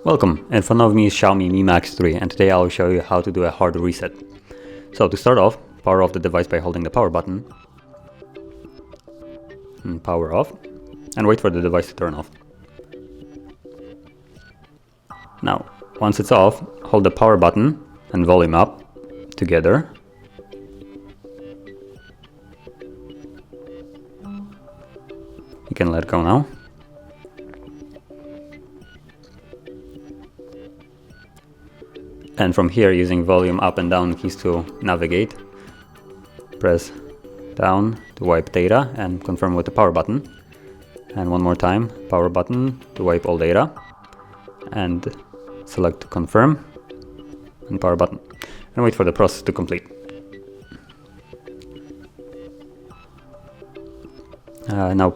Welcome, in front of me is Xiaomi Mi Max 3, and today I'll show you how to do a hard reset. So to start off, power off the device by holding the power button, and power off, and wait for the device to turn off. Now, once it's off, hold the power button and volume up together. You can let go now. And from here, using volume up and down keys to navigate, press down to wipe data and confirm with the power button. And one more time, power button to wipe all data, and select to confirm, and power button, and wait for the process to complete. Now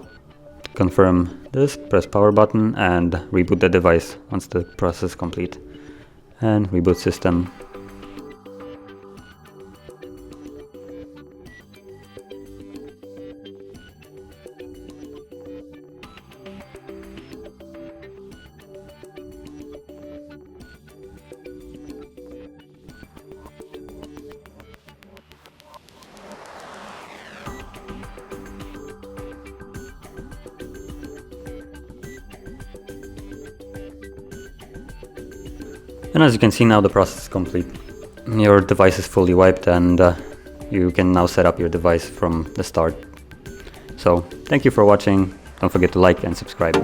to confirm this, press power button and reboot the device once the process is complete. And reboot system. And as you can see now, the process is complete. Your device is fully wiped, and you can now set up your device from the start. So thank you for watching. Don't forget to like and subscribe.